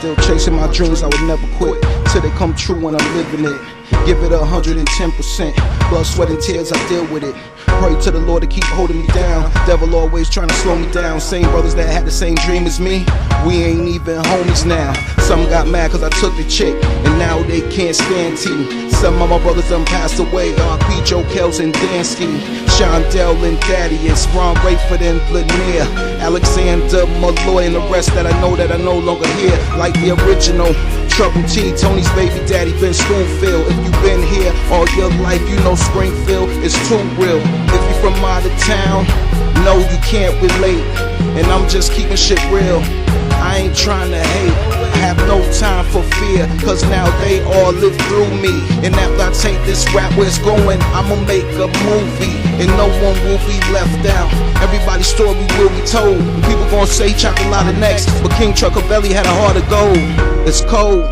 Still chasing my dreams, I would never quit till they come true when I'm living it. Give it 110%. Blood, sweat, and tears, I deal with it. Pray to the Lord to keep holding me down. Devil always trying to slow me down. Same brothers that had the same dream as me, we ain't even homies now. Some got mad cause I took the chick, and now they can't stand T. Some of my brothers done passed away. R.P. Joe Kells and Dansky, Shondell and Thaddeus, Ron Rayford and Lanier, Alexander Malloy, and the rest that I know no longer here. Like the original Trouble T, Tony's baby daddy, Ben Schoonfield. If you been here all your life, you know Springfield is too real. If you from out of town, no, you can't relate. And I'm just keeping shit real, I ain't trying to hate. I have no time for fear, cause now they all live through me. And after I take this rap where it's going, I'ma make a movie, and no one will be left out. Everybody's story will be told. People gon' say Chocolate next, but King Truckavelli had a heart of gold. It's cold.